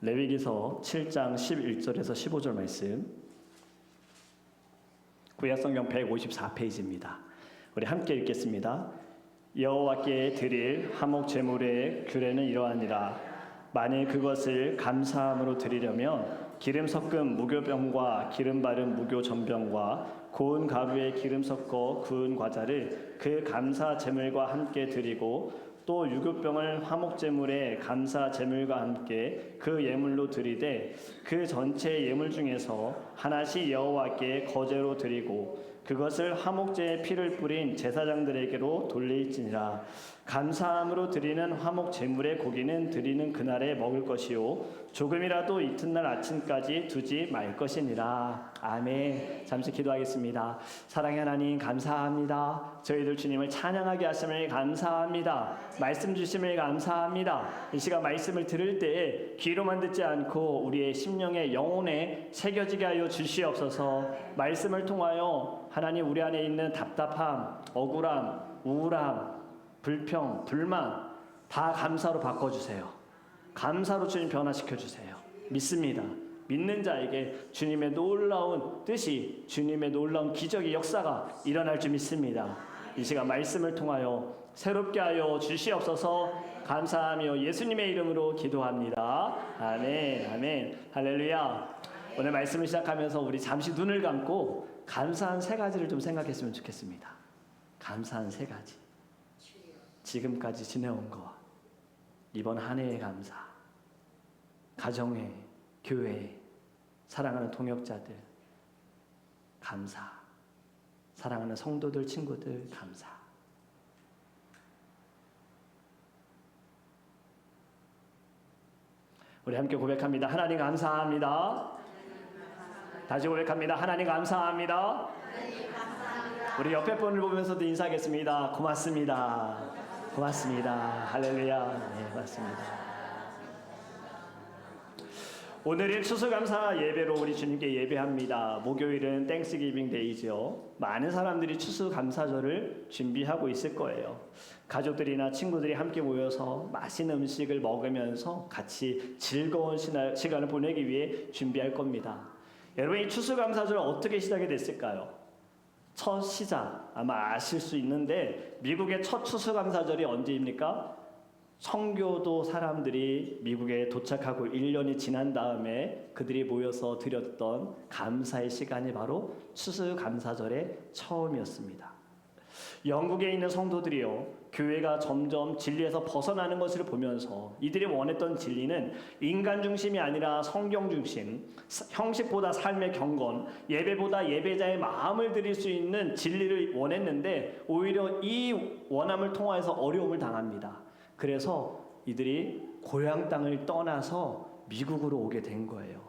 레위기서 7장 11절에서 15절 말씀, 구약성경 154페이지입니다. 우리 함께 읽겠습니다. 여호와께 드릴 화목 제물의 규례는 이러하니라. 만일 그것을 감사함으로 드리려면 기름 섞은 무교병과 기름 바른 무교 전병과 고운 가루에 기름 섞어 구운 과자를 그 감사 제물과 함께 드리고 또 유교병을 화목 제물에 감사 제물과 함께 그 예물로 드리되 그 전체 예물 중에서 하나씩 여호와께 거제로 드리고 그것을 화목제에 피를 뿌린 제사장들에게로 돌릴지니라. 감사함으로 드리는 화목 제물의 고기는 드리는 그날에 먹을 것이요 조금이라도 이튿날 아침까지 두지 말 것이니라. 아멘. 잠시 기도하겠습니다. 사랑의 하나님, 감사합니다. 저희들 주님을 찬양하게 하심을 감사합니다. 말씀 주심을 감사합니다. 이 시간 말씀을 들을 때에 귀로만 듣지 않고 우리의 심령의 영혼에 새겨지게 하여 주시옵소서. 말씀을 통하여 하나님, 우리 안에 있는 답답함, 억울함, 우울함, 불평, 불만 다 감사로 바꿔주세요. 감사로 주님 변화시켜주세요. 믿습니다. 믿는 자에게 주님의 놀라운 뜻이, 주님의 놀라운 기적의 역사가 일어날 줄 믿습니다. 이 시간 말씀을 통하여 새롭게 하여 주시옵소서. 감사하며 예수님의 이름으로 기도합니다. 아멘, 아멘, 할렐루야. 오늘 말씀을 시작하면서 우리 잠시 눈을 감고 감사한 세 가지를 좀 생각했으면 좋겠습니다. 감사한 세 가지. 지금까지 지내온 것, 이번 한 해의 감사, 가정회, 교회, 사랑하는 동역자들 감사, 사랑하는 성도들, 친구들 감사. 우리 함께 고백합니다. 하나님 감사합니다. 다시 고백합니다. 하나님 감사합니다. 우리 옆에 분을 보면서도 인사하겠습니다. 고맙습니다. 고맙습니다. 할렐루야. 네, 고맙습니다. 오늘은 추수감사 예배로 우리 주님께 예배합니다. 목요일은 땡스기빙 데이죠. 많은 사람들이 추수감사절을 준비하고 있을 거예요. 가족들이나 친구들이 함께 모여서 맛있는 음식을 먹으면서 같이 즐거운 시간을 보내기 위해 준비할 겁니다. 여러분, 이 추수감사절 어떻게 시작이 됐을까요? 첫 시작 아마 아실 수 있는데, 미국의 첫 추수감사절이 언제입니까? 청교도 사람들이 미국에 도착하고 1년이 지난 다음에 그들이 모여서 드렸던 감사의 시간이 바로 추수감사절의 처음이었습니다. 영국에 있는 성도들이요, 교회가 점점 진리에서 벗어나는 것을 보면서 이들이 원했던 진리는 인간 중심이 아니라 성경 중심, 형식보다 삶의 경건, 예배보다 예배자의 마음을 드릴 수 있는 진리를 원했는데 오히려 이 원함을 통하여서 어려움을 당합니다. 그래서 이들이 고향 땅을 떠나서 미국으로 오게 된 거예요.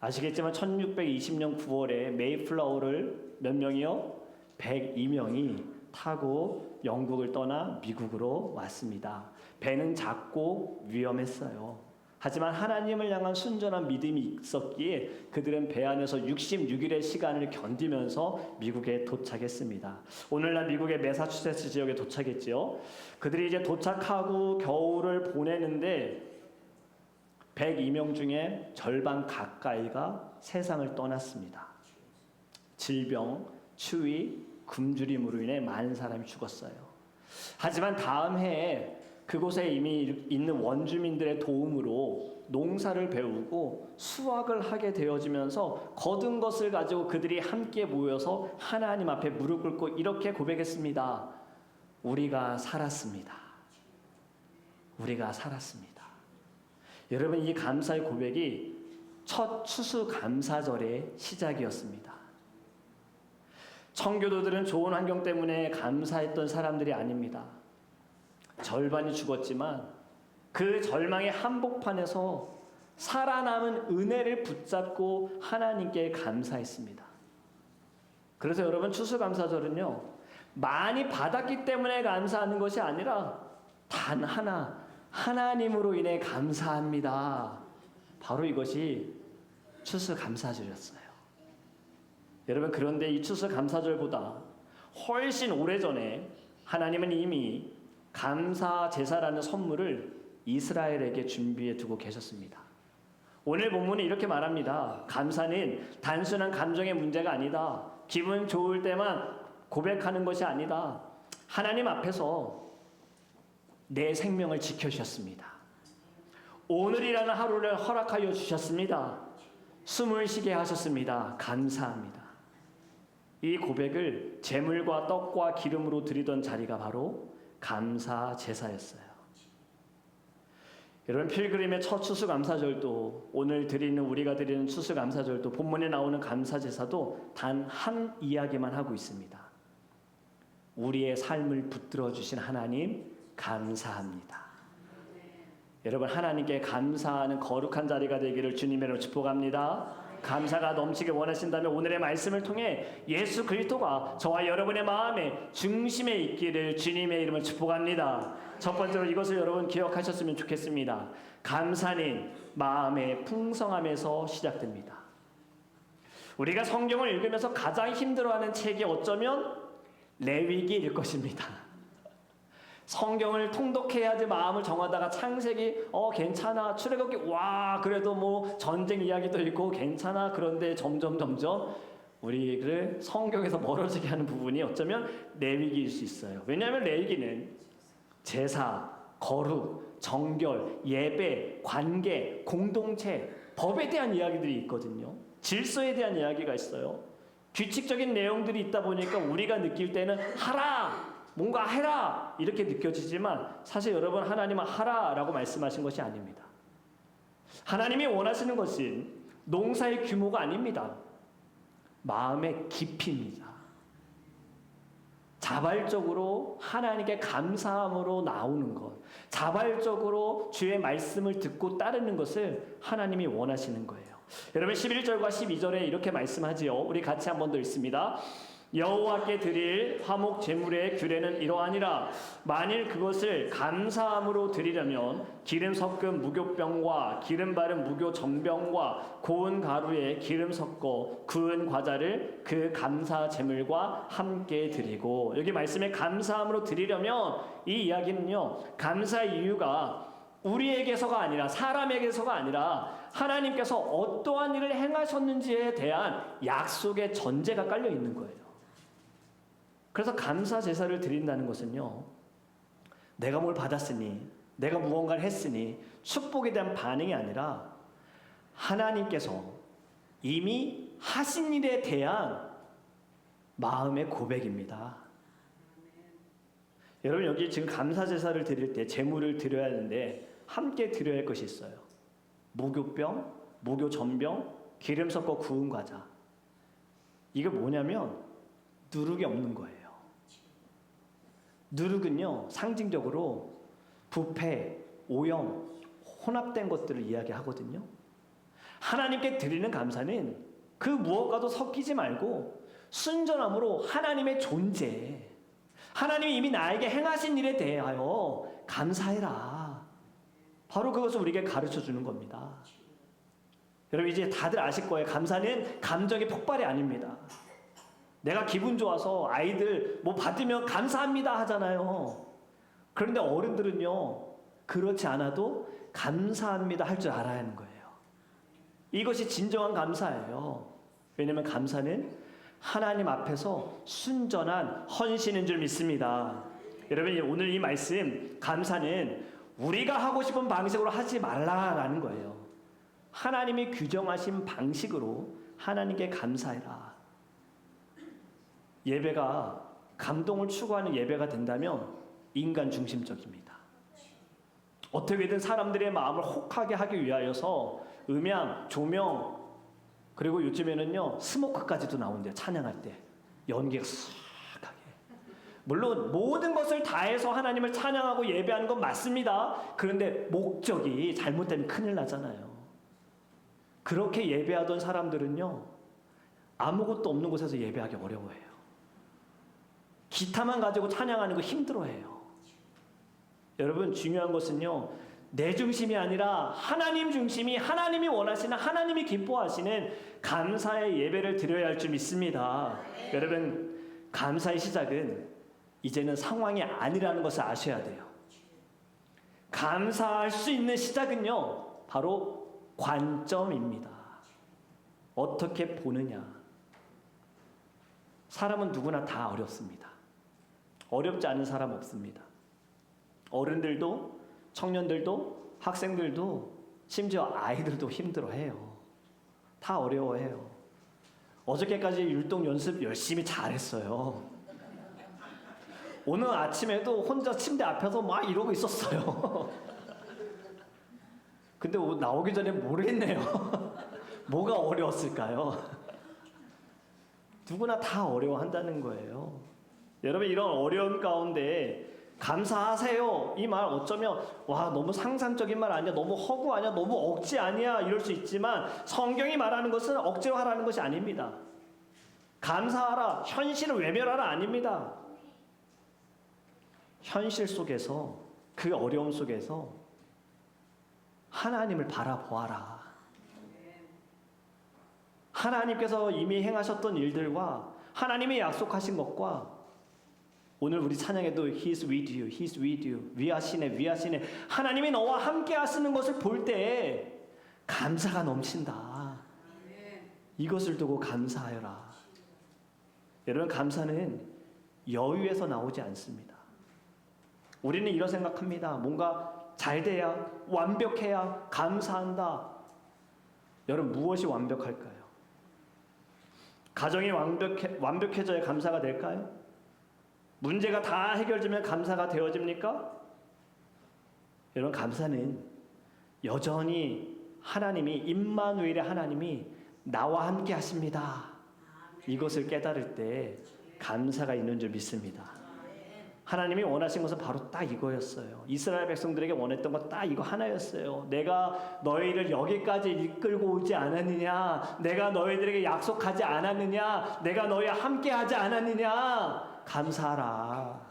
아시겠지만 1620년 9월에 메이플라워를 몇 명이요? 102명이 타고 영국을 떠나 미국으로 왔습니다. 배는 작고 위험했어요. 하지만 하나님을 향한 순전한 믿음이 있었기에 그들은 배 안에서 66일의 시간을 견디면서 미국에 도착했습니다. 오늘날 미국의 매사추세츠 지역에 도착했지요. 그들이 이제 도착하고 겨울을 보내는데 102명 중에 절반 가까이가 세상을 떠났습니다. 질병, 추위, 굶주림으로 인해 많은 사람이 죽었어요. 하지만 다음 해에 그곳에 이미 있는 원주민들의 도움으로 농사를 배우고 수확을 하게 되어지면서 거둔 것을 가지고 그들이 함께 모여서 하나님 앞에 무릎 꿇고 이렇게 고백했습니다. 우리가 살았습니다. 우리가 살았습니다. 여러분, 이 감사의 고백이 첫 추수감사절의 시작이었습니다. 청교도들은 좋은 환경 때문에 감사했던 사람들이 아닙니다. 절반이 죽었지만 그 절망의 한복판에서 살아남은 은혜를 붙잡고 하나님께 감사했습니다. 그래서 여러분, 추수감사절은요, 많이 받았기 때문에 감사하는 것이 아니라 단 하나, 하나님으로 인해 감사합니다. 바로 이것이 추수감사절이었어요. 여러분, 그런데 이 추수감사절보다 훨씬 오래전에 하나님은 이미 감사 제사라는 선물을 이스라엘에게 준비해 두고 계셨습니다. 오늘 본문은 이렇게 말합니다. 감사는 단순한 감정의 문제가 아니다. 기분 좋을 때만 고백하는 것이 아니다. 하나님 앞에서 내 생명을 지켜주셨습니다. 오늘이라는 하루를 허락하여 주셨습니다. 숨을 쉬게 하셨습니다. 감사합니다. 이 고백을 제물과 떡과 기름으로 드리던 자리가 바로 감사 제사였어요. 여러분, 필그림의 첫 추수감사절도, 오늘 드리는 우리가 드리는 추수감사절도, 본문에 나오는 감사제사도 단 한 이야기만 하고 있습니다. 우리의 삶을 붙들어 주신 하나님 감사합니다. 여러분, 하나님께 감사하는 거룩한 자리가 되기를 주님의 이름으로 축복합니다. 감사가 넘치게 원하신다면 오늘의 말씀을 통해 예수 그리스도가 저와 여러분의 마음의 중심에 있기를 주님의 이름을 축복합니다. 첫 번째로 이것을 여러분 기억하셨으면 좋겠습니다. 감사는 마음의 풍성함에서 시작됩니다. 우리가 성경을 읽으면서 가장 힘들어하는 책이 어쩌면 레위기일 것입니다. 성경을 통독해야지 마음을 정하다가 창세기 괜찮아, 출애굽기 와 그래도 뭐 전쟁 이야기도 있고 괜찮아, 그런데 점점 우리를 성경에서 멀어지게 하는 부분이 어쩌면 레위기일 수 있어요. 왜냐하면 레위기는 제사, 거룩, 정결, 예배, 관계, 공동체, 법에 대한 이야기들이 있거든요. 질서에 대한 이야기가 있어요. 규칙적인 내용들이 있다 보니까 우리가 느낄 때는 하라, 뭔가 해라 이렇게 느껴지지만 사실 여러분, 하나님은 하라라고 말씀하신 것이 아닙니다. 하나님이 원하시는 것은 농사의 규모가 아닙니다. 마음의 깊이입니다. 자발적으로 하나님께 감사함으로 나오는 것, 자발적으로 주의 말씀을 듣고 따르는 것을 하나님이 원하시는 거예요. 여러분, 11절과 12절에 이렇게 말씀하지요. 우리 같이 한 번 더 읽습니다. 여호와께 드릴 화목 제물의 규례는 이러하니라. 만일 그것을 감사함으로 드리려면 기름 섞은 무교병과 기름 바른 무교 전병과 고운 가루에 기름 섞어 구운 과자를 그 감사 제물과 함께 드리고, 여기 말씀에 감사함으로 드리려면 이 이야기는요, 감사의 이유가 우리에게서가 아니라, 사람에게서가 아니라 하나님께서 어떠한 일을 행하셨는지에 대한 약속의 전제가 깔려 있는 거예요. 그래서 감사 제사를 드린다는 것은요, 내가 뭘 받았으니, 내가 무언가를 했으니 축복에 대한 반응이 아니라 하나님께서 이미 하신 일에 대한 마음의 고백입니다. 여러분, 여기 지금 감사 제사를 드릴 때 제물을 드려야 하는데 함께 드려야 할 것이 있어요. 무교병, 무교전병, 기름 섞어 구운 과자. 이게 뭐냐면 누룩이 없는 거예요. 누룩은요, 상징적으로 부패, 오염, 혼합된 것들을 이야기하거든요. 하나님께 드리는 감사는 그 무엇과도 섞이지 말고 순전함으로 하나님의 존재, 하나님이 이미 나에게 행하신 일에 대하여 감사해라. 바로 그것을 우리에게 가르쳐 주는 겁니다. 여러분, 이제 다들 아실 거예요. 감사는 감정의 폭발이 아닙니다. 내가 기분 좋아서 아이들 뭐 받으면 감사합니다 하잖아요. 그런데 어른들은요, 그렇지 않아도 감사합니다 할 줄 알아야 하는 거예요. 이것이 진정한 감사예요. 왜냐하면 감사는 하나님 앞에서 순전한 헌신인 줄 믿습니다. 여러분, 오늘 이 말씀, 감사는 우리가 하고 싶은 방식으로 하지 말라라는 거예요. 하나님이 규정하신 방식으로 하나님께 감사해라. 예배가 감동을 추구하는 예배가 된다면 인간 중심적입니다. 어떻게든 사람들의 마음을 혹하게 하기 위하여서 음향, 조명, 그리고 요즘에는요 스모크까지도 나온대요. 찬양할 때 연기가 싹하게. 물론 모든 것을 다해서 하나님을 찬양하고 예배하는 건 맞습니다. 그런데 목적이 잘못되면 큰일 나잖아요. 그렇게 예배하던 사람들은요 아무것도 없는 곳에서 예배하기 어려워해요. 기타만 가지고 찬양하는 거 힘들어해요. 여러분, 중요한 것은요, 내 중심이 아니라 하나님 중심이, 하나님이 원하시는, 하나님이 기뻐하시는 감사의 예배를 드려야 할 줄 믿습니다. 여러분, 감사의 시작은 이제는 상황이 아니라는 것을 아셔야 돼요. 감사할 수 있는 시작은요, 바로 관점입니다. 어떻게 보느냐. 사람은 누구나 다 어렵습니다. 어렵지 않은 사람 없습니다. 어른들도, 청년들도, 학생들도, 심지어 아이들도 힘들어해요. 다 어려워해요. 어저께까지 율동 연습 열심히 잘했어요. 오늘 아침에도 혼자 침대 앞에서 막 이러고 있었어요. 근데 나오기 전에 모르겠네요. 뭐가 어려웠을까요? 누구나 다 어려워한다는 거예요. 여러분, 이런 어려운 가운데 감사하세요. 이 말 어쩌면 와, 너무 상상적인 말 아니야, 너무 허구 아니야, 너무 억지 아니야, 이럴 수 있지만 성경이 말하는 것은 억지로 하라는 것이 아닙니다. 감사하라, 현실을 외면하라 아닙니다. 현실 속에서, 그 어려움 속에서 하나님을 바라보아라. 하나님께서 이미 행하셨던 일들과 하나님이 약속하신 것과, 오늘 우리 찬양에도 He's with you, He's with you, 위하시네, 위하시네, 하나님이 너와 함께 하시는 것을 볼 때 감사가 넘친다. 이것을 두고 감사하여라. 여러분, 감사는 여유에서 나오지 않습니다. 우리는 이런 생각합니다. 뭔가 잘 돼야, 완벽해야 감사한다. 여러분, 무엇이 완벽할까요? 가정이 완벽해져야 감사가 될까요? 문제가 다 해결되면 감사가 되어집니까? 여러분, 감사는 여전히 하나님이, 임마누엘의 하나님이 나와 함께 하십니다. 이것을 깨달을 때 감사가 있는 줄 믿습니다. 하나님이 원하신 것은 바로 딱 이거였어요. 이스라엘 백성들에게 원했던 것 딱 이거 하나였어요. 내가 너희를 여기까지 이끌고 오지 않았느냐? 내가 너희들에게 약속하지 않았느냐? 내가 너희와 함께 하지 않았느냐? 감사하라.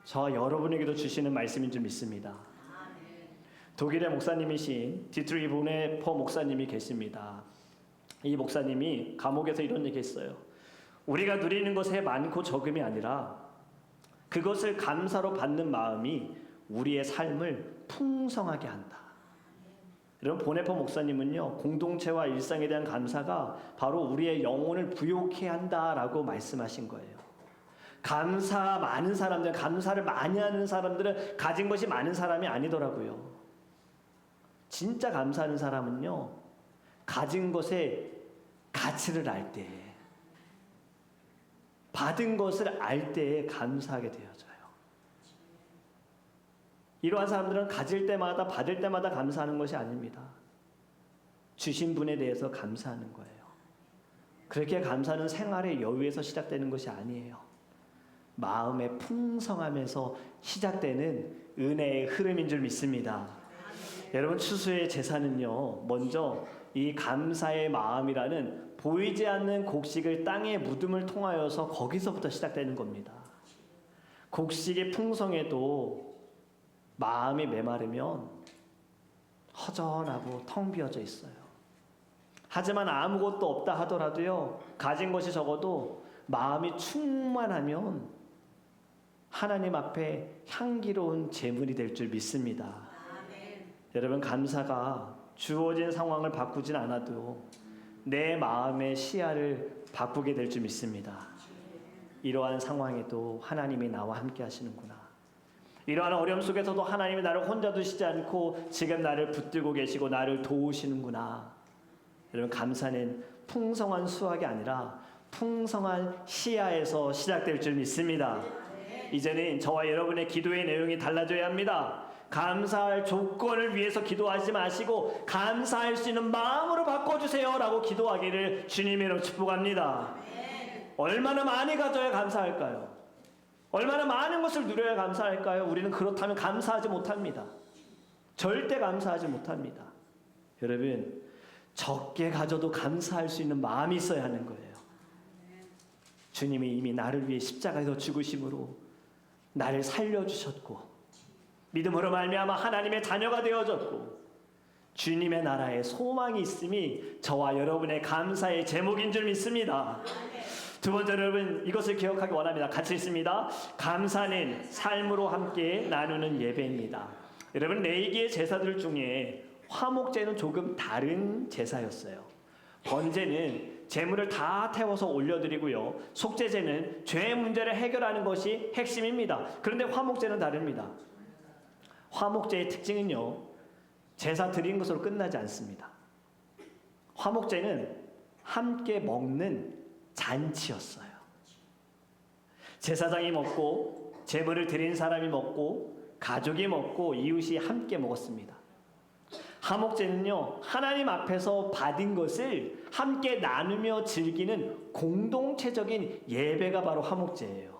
저와 여러분에게도 주시는 말씀인 줄 믿습니다. 독일의 목사님이신 디트리 보네퍼 목사님이 계십니다. 이 목사님이 감옥에서 이런 얘기 했어요. 우리가 누리는 것에 많고 적음이 아니라 그것을 감사로 받는 마음이 우리의 삶을 풍성하게 한다. 여러분, 보네퍼 목사님은요, 공동체와 일상에 대한 감사가 바로 우리의 영혼을 부욕해 한다라고 말씀하신 거예요. 감사 많은 사람들, 감사를 많이 하는 사람들은 가진 것이 많은 사람이 아니더라고요. 진짜 감사하는 사람은요, 가진 것의 가치를 알 때, 받은 것을 알 때에 감사하게 되어져요. 이러한 사람들은 가질 때마다, 받을 때마다 감사하는 것이 아닙니다. 주신 분에 대해서 감사하는 거예요. 그렇게 감사는 생활의 여유에서 시작되는 것이 아니에요. 마음의 풍성함에서 시작되는 은혜의 흐름인 줄 믿습니다. 여러분, 추수의 제사는요, 먼저 이 감사의 마음이라는 보이지 않는 곡식을 땅에 묻음을 통하여서 거기서부터 시작되는 겁니다. 곡식이 풍성해도 마음이 메마르면 허전하고 텅 비어져 있어요. 하지만 아무것도 없다 하더라도요, 가진 것이 적어도 마음이 충만하면 하나님 앞에 향기로운 제물이 될 줄 믿습니다. 아멘. 여러분, 감사가 주어진 상황을 바꾸진 않아도 내 마음의 시야를 바꾸게 될 줄 믿습니다. 이러한 상황에도 하나님이 나와 함께 하시는구나. 이러한 어려움 속에서도 하나님이 나를 혼자 두시지 않고 지금 나를 붙들고 계시고 나를 도우시는구나. 여러분, 감사는 풍성한 수확이 아니라 풍성한 시야에서 시작될 줄 믿습니다. 이제는 저와 여러분의 기도의 내용이 달라져야 합니다. 감사할 조건을 위해서 기도하지 마시고 감사할 수 있는 마음으로 바꿔주세요 라고 기도하기를 주님으로 축복합니다. 얼마나 많이 가져야 감사할까요? 얼마나 많은 것을 누려야 감사할까요? 우리는 그렇다면 감사하지 못합니다. 절대 감사하지 못합니다. 여러분, 적게 가져도 감사할 수 있는 마음이 있어야 하는 거예요. 주님이 이미 나를 위해 십자가에서 죽으심으로 나를 살려주셨고, 믿음으로 말미암아 하나님의 자녀가 되어졌고, 주님의 나라에 소망이 있음이 저와 여러분의 감사의 제목인 줄 믿습니다. 두 번째로 여러분, 이것을 기억하기 원합니다. 같이 있습니다. 감사는 삶으로 함께 나누는 예배입니다. 여러분, 4개의 제사들 중에 화목제는 조금 다른 제사였어요. 번제는 제물을 다 태워서 올려드리고요. 속죄제는 죄의 문제를 해결하는 것이 핵심입니다. 그런데 화목제는 다릅니다. 화목제의 특징은요, 제사 드린 것으로 끝나지 않습니다. 화목제는 함께 먹는 잔치였어요. 제사장이 먹고 제물을 드린 사람이 먹고 가족이 먹고 이웃이 함께 먹었습니다. 화목제는요, 하나님 앞에서 받은 것을 함께 나누며 즐기는 공동체적인 예배가 바로 화목제예요.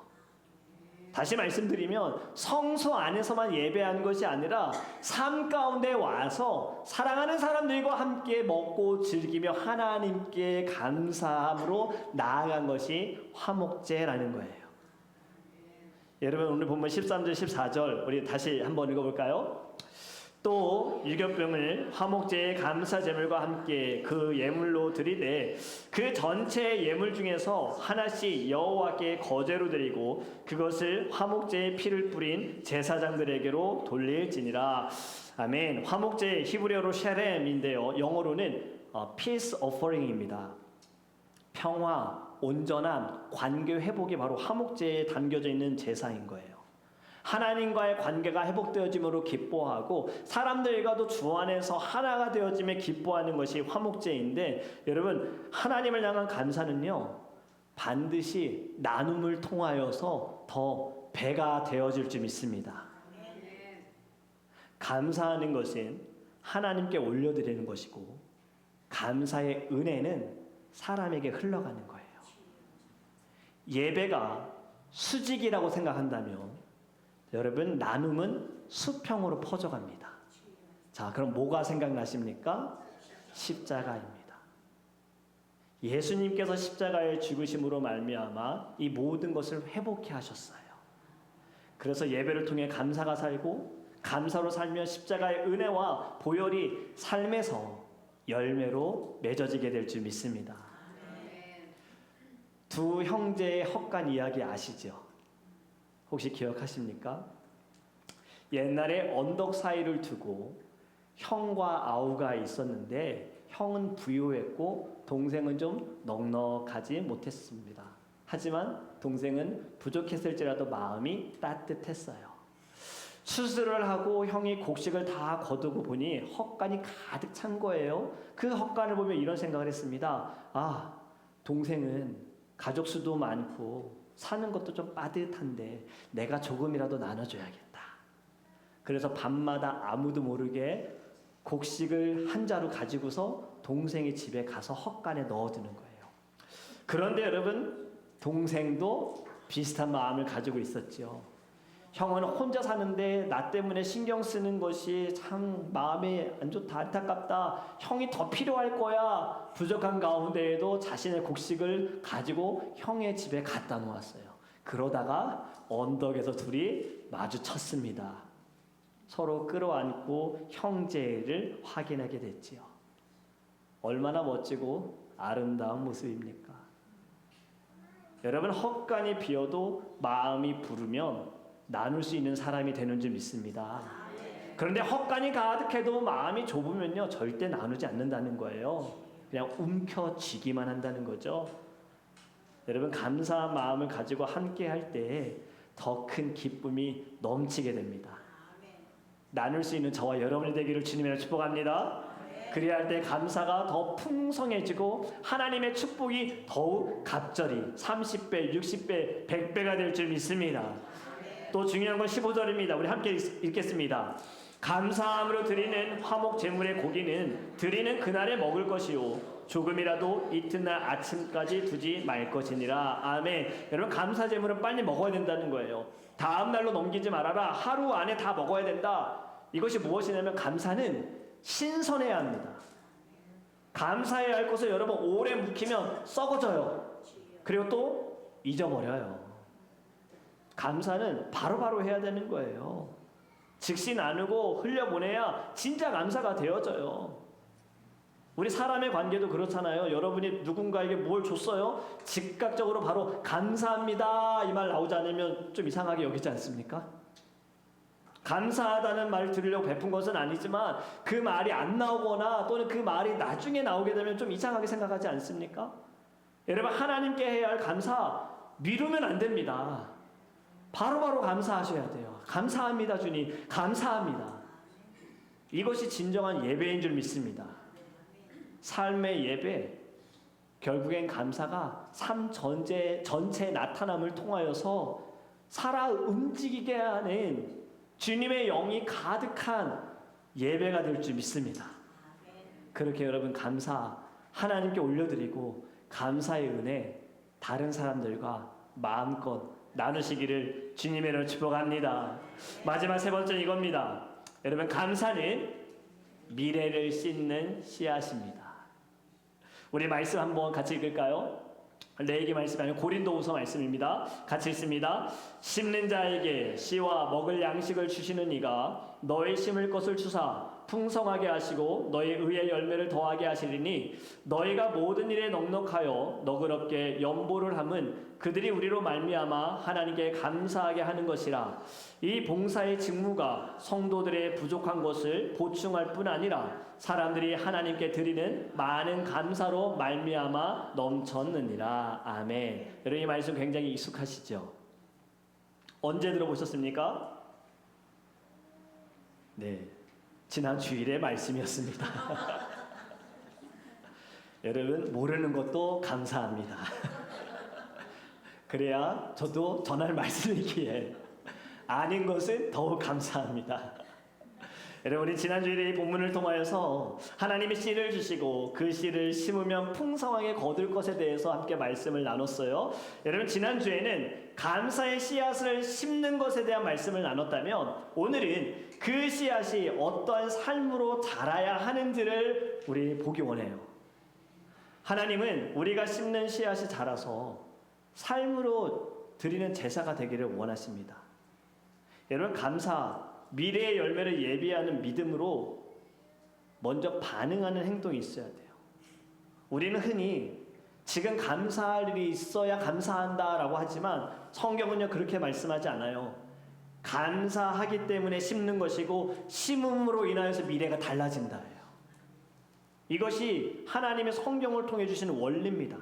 다시 말씀드리면 성소 안에서만 예배하는 것이 아니라 삶 가운데 와서 사랑하는 사람들과 함께 먹고 즐기며 하나님께 감사함으로 나아간 것이 화목제라는 거예요. 여러분, 오늘 본문 13절 14절 우리 다시 한번 읽어볼까요? 또 유교병을 화목제의 감사 제물과 함께 그 예물로 드리되 그 전체 예물 중에서 하나씩 여호와께 거제로 드리고 그것을 화목제의 피를 뿌린 제사장들에게로 돌릴지니라. 아멘. 화목제 히브리어로 쉐렘인데요, 영어로는 peace offering입니다. 평화, 온전함, 관계 회복이 바로 화목제에 담겨져 있는 제사인 거예요. 하나님과의 관계가 회복되어짐으로 기뻐하고 사람들과도 주 안에서 하나가 되어짐에 기뻐하는 것이 화목제인데, 여러분, 하나님을 향한 감사는요, 반드시 나눔을 통하여서 더 배가 되어질 줄 믿습니다. 감사하는 것은 하나님께 올려드리는 것이고 감사의 은혜는 사람에게 흘러가는 거예요. 예배가 수직이라고 생각한다면 여러분, 나눔은 수평으로 퍼져갑니다. 자, 그럼 뭐가 생각나십니까? 십자가입니다. 예수님께서 십자가의 죽으심으로 말미암아 이 모든 것을 회복해 하셨어요. 그래서 예배를 통해 감사가 살고 감사로 살며 십자가의 은혜와 보혈이 삶에서 열매로 맺어지게 될 줄 믿습니다. 두 형제의 헛간 이야기 아시죠? 혹시 기억하십니까? 옛날에 언덕 사이를 두고 형과 아우가 있었는데 형은 부유했고 동생은 좀 넉넉하지 못했습니다. 하지만 동생은 부족했을지라도 마음이 따뜻했어요. 수술을 하고 형이 곡식을 다 거두고 보니 헛간이 가득 찬 거예요. 그 헛간을 보며 이런 생각을 했습니다. 아, 동생은 가족 수도 많고 사는 것도 좀 빠듯한데 내가 조금이라도 나눠줘야겠다. 그래서 밤마다 아무도 모르게 곡식을 한 자루 가지고서 동생의 집에 가서 헛간에 넣어두는 거예요. 그런데 여러분, 동생도 비슷한 마음을 가지고 있었죠. 형은 혼자 사는데 나 때문에 신경 쓰는 것이 참 마음이 안 좋다, 안타깝다. 형이 더 필요할 거야. 부족한 가운데에도 자신의 곡식을 가지고 형의 집에 갖다 놓았어요. 그러다가 언덕에서 둘이 마주쳤습니다. 서로 끌어안고 형제를 확인하게 됐지요. 얼마나 멋지고 아름다운 모습입니까? 여러분, 헛간이 비어도 마음이 부르면 나눌 수 있는 사람이 되는 줄 믿습니다. 그런데 헛간이 가득해도 마음이 좁으면요, 절대 나누지 않는다는 거예요. 그냥 움켜쥐기만 한다는 거죠. 여러분, 감사한 마음을 가지고 함께 할 때 더 큰 기쁨이 넘치게 됩니다. 나눌 수 있는 저와 여러분이 되기를 주님으로 축복합니다. 그래야 할 때 감사가 더 풍성해지고 하나님의 축복이 더욱 갑절이 30배, 60배, 100배가 될 줄 믿습니다. 또 중요한 건 15절입니다. 우리 함께 읽겠습니다. 감사함으로 드리는 화목 제물의 고기는 드리는 그날에 먹을 것이요 조금이라도 이튿날 아침까지 두지 말 것이니라. 아멘. 여러분, 감사 제물은 빨리 먹어야 된다는 거예요. 다음 날로 넘기지 말아라. 하루 안에 다 먹어야 된다. 이것이 무엇이냐면 감사는 신선해야 합니다. 감사해야 할 것을 여러분 오래 묵히면 썩어져요. 그리고 또 잊어버려요. 감사는 바로바로 해야 되는 거예요. 즉시 나누고 흘려보내야 진짜 감사가 되어져요. 우리 사람의 관계도 그렇잖아요. 여러분이 누군가에게 뭘 줬어요? 즉각적으로 바로 감사합니다 이 말 나오지 않으면 좀 이상하게 여기지 않습니까? 감사하다는 말을 들으려고 베푼 것은 아니지만 그 말이 안 나오거나 또는 그 말이 나중에 나오게 되면 좀 이상하게 생각하지 않습니까? 여러분, 하나님께 해야 할 감사 미루면 안 됩니다. 바로바로 감사하셔야 돼요. 감사합니다, 주님. 감사합니다. 이것이 진정한 예배인 줄 믿습니다. 삶의 예배, 결국엔 감사가 삶 전체의 나타남을 통하여서 살아 움직이게 하는 주님의 영이 가득한 예배가 될 줄 믿습니다. 그렇게 여러분 감사 하나님께 올려드리고 감사의 은혜 다른 사람들과 마음껏 나누시기를 주님의 이름으로 축복합니다. 마지막 세 번째 이겁니다. 여러분, 감사는 미래를 씻는 씨앗입니다. 우리 말씀 한번 같이 읽을까요? 레위기 말씀이 아니고 고린도후서 말씀입니다. 같이 읽습니다. 심는 자에게 씨와 먹을 양식을 주시는 이가 너희 심을 것을 주사 풍성하게 하시고 너희 의의 열매를 더하게 하시리니 너희가 모든 일에 넉넉하여 너그럽게 연보를 함은 그들이 우리로 말미암아 하나님께 감사하게 하는 것이라. 이 봉사의 직무가 성도들의 부족한 것을 보충할 뿐 아니라 사람들이 하나님께 드리는 많은 감사로 말미암아 넘쳤느니라. 아멘. 여러분, 이 말씀 굉장히 익숙하시죠? 언제 들어보셨습니까? 네, 지난 주일의 말씀이었습니다. 여러분, 모르는 것도 감사합니다. 그래야 저도 전할 말씀이기에 아닌 것은 더욱 감사합니다. 여러분, 우리 지난 주일에 이 본문을 통하여서 하나님이 씨를 주시고 그 씨를 심으면 풍성하게 거둘 것에 대해서 함께 말씀을 나눴어요. 여러분, 지난 주에는 감사의 씨앗을 심는 것에 대한 말씀을 나눴다면 오늘은 그 씨앗이 어떠한 삶으로 자라야 하는지를 우리 보기 원해요. 하나님은 우리가 심는 씨앗이 자라서 삶으로 드리는 제사가 되기를 원하십니다. 여러분, 감사, 미래의 열매를 예비하는 믿음으로 먼저 반응하는 행동이 있어야 돼요. 우리는 흔히 지금 감사할 일이 있어야 감사한다라고 하지만 성경은요, 그렇게 말씀하지 않아요. 감사하기 때문에 심는 것이고 심음으로 인하여서 미래가 달라진다예요. 이것이 하나님의 성경을 통해 주시는 원리입니다.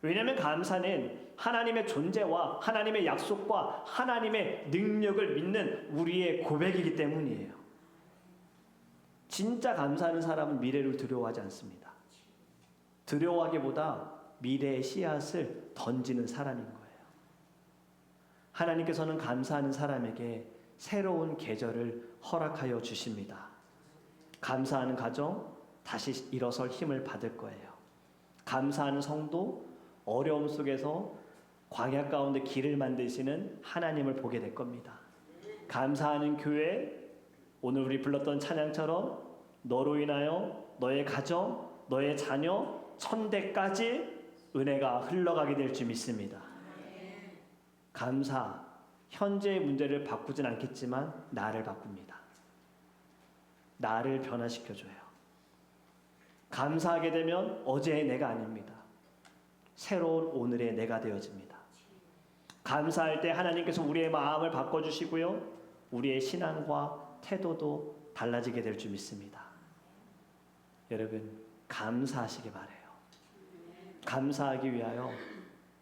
왜냐하면 감사는 하나님의 존재와 하나님의 약속과 하나님의 능력을 믿는 우리의 고백이기 때문이에요. 진짜 감사하는 사람은 미래를 두려워하지 않습니다. 두려워하기보다 미래의 씨앗을 던지는 사람인 거예요. 하나님께서는 감사하는 사람에게 새로운 계절을 허락하여 주십니다. 감사하는 가정 다시 일어설 힘을 받을 거예요. 감사하는 성도 어려움 속에서 광야 가운데 길을 만드시는 하나님을 보게 될 겁니다. 감사하는 교회, 오늘 우리 불렀던 찬양처럼 너로 인하여 너의 가정, 너의 자녀, 천대까지 은혜가 흘러가게 될 줄 믿습니다. 감사, 현재의 문제를 바꾸진 않겠지만 나를 바꿉니다. 나를 변화시켜줘요. 감사하게 되면 어제의 내가 아닙니다. 새로운 오늘의 내가 되어집니다. 감사할 때 하나님께서 우리의 마음을 바꿔주시고요, 우리의 신앙과 태도도 달라지게 될 줄 믿습니다. 여러분, 감사하시기 바라요. 감사하기 위하여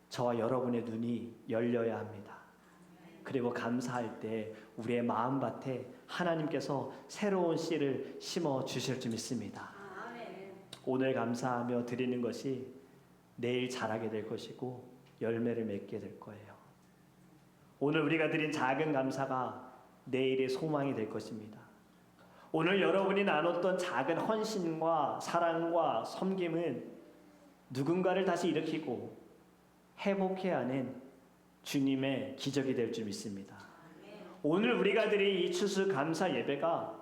저와 여러분의 눈이 열려야 합니다. 그리고 감사할 때 우리의 마음밭에 하나님께서 새로운 씨를 심어 주실 줄 믿습니다. 오늘 감사하며 드리는 것이 내일 자라게 될 것이고 열매를 맺게 될 거예요. 오늘 우리가 드린 작은 감사가 내일의 소망이 될 것입니다. 오늘 여러분이 나눴던 작은 헌신과 사랑과 섬김은 누군가를 다시 일으키고 회복해야 하는 주님의 기적이 될 줄 믿습니다. 오늘 우리가 드린 이 추수 감사 예배가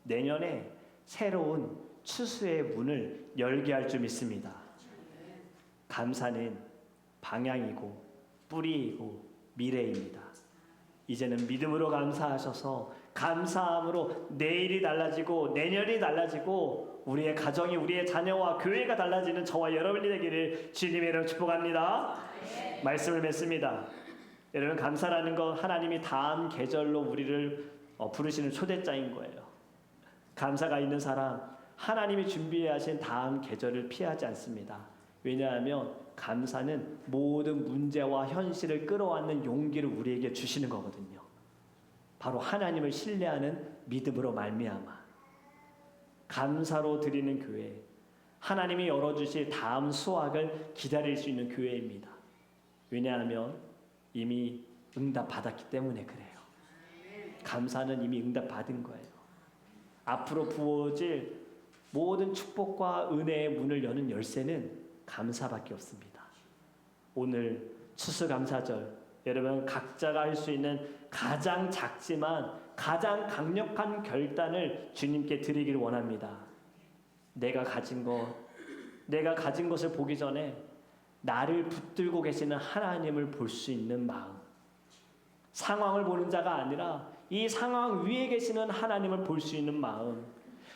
내년에 새로운 추수의 문을 열게 할 줄 믿습니다. 감사는 방향이고 뿌리이고 미래입니다. 이제는 믿음으로 감사하셔서 감사함으로 내일이 달라지고 내년이 달라지고 우리의 가정이, 우리의 자녀와 교회가 달라지는 저와 여러분이 되기를 주님의 이름으로 축복합니다. 말씀을 맺습니다. 여러분, 감사라는 건 하나님이 다음 계절로 우리를 부르시는 초대장인 거예요. 감사가 있는 사람, 하나님이 준비해 하신 다음 계절을 피하지 않습니다. 왜냐하면 감사는 모든 문제와 현실을 끌어안는 용기를 우리에게 주시는 거거든요. 바로 하나님을 신뢰하는 믿음으로 말미암아 감사로 드리는 교회, 하나님이 열어주실 다음 수확을 기다릴 수 있는 교회입니다. 왜냐하면 이미 응답받았기 때문에 그래요. 감사는 이미 응답받은 거예요. 앞으로 부어질 모든 축복과 은혜의 문을 여는 열쇠는 감사밖에 없습니다. 오늘 추수감사절, 여러분 각자가 할 수 있는 가장 작지만 가장 강력한 결단을 주님께 드리기를 원합니다. 내가 가진 것을 보기 전에 나를 붙들고 계시는 하나님을 볼 수 있는 마음, 상황을 보는 자가 아니라 이 상황 위에 계시는 하나님을 볼 수 있는 마음,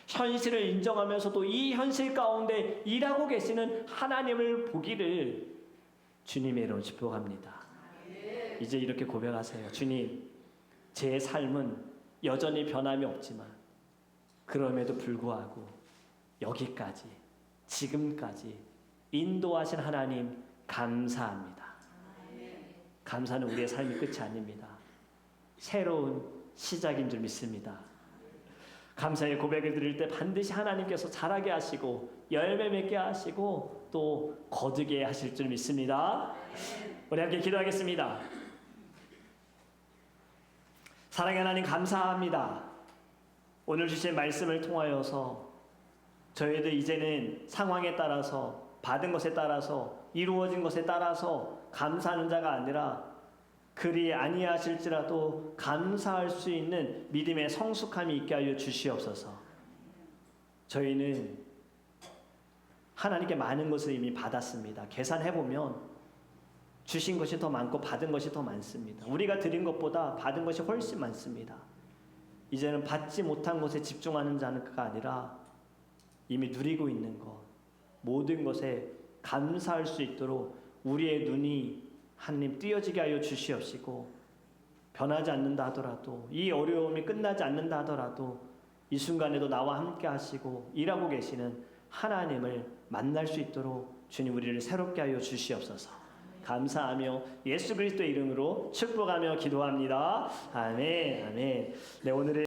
현실을 인정하면서도 이 현실 가운데 일하고 계시는 하나님을 보기를 주님의 이름으로 축복합니다. 이제 이렇게 고백하세요. 주님, 제 삶은 여전히 변함이 없지만 그럼에도 불구하고 여기까지, 지금까지 인도하신 하나님 감사합니다. 감사는 우리의 삶의 끝이 아닙니다. 새로운 시작인 줄 믿습니다. 감사의 고백을 드릴 때 반드시 하나님께서 자라게 하시고 열매 맺게 하시고 또 거두게 하실 줄 믿습니다. 우리 함께 기도하겠습니다. 사랑의 하나님 감사합니다. 오늘 주신 말씀을 통하여서 저희들 이제는 상황에 따라서 받은 것에 따라서 이루어진 것에 따라서 감사하는 자가 아니라 그리 아니하실지라도 감사할 수 있는 믿음의 성숙함이 있게 하여 주시옵소서. 저희는 하나님께 많은 것을 이미 받았습니다. 계산해보면 주신 것이 더 많고 받은 것이 더 많습니다. 우리가 드린 것보다 받은 것이 훨씬 많습니다. 이제는 받지 못한 것에 집중하는 자가 아니라 이미 누리고 있는 것, 모든 것에 감사할 수 있도록 우리의 눈이 하나님 띄어지게 하여 주시옵시고, 변하지 않는다 하더라도, 이 어려움이 끝나지 않는다 하더라도 이 순간에도 나와 함께 하시고 일하고 계시는 하나님을 만날 수 있도록 주님 우리를 새롭게 하여 주시옵소서. 감사하며 예수 그리스도의 이름으로 축복하며 기도합니다. 아멘. 아멘. 네, 오늘의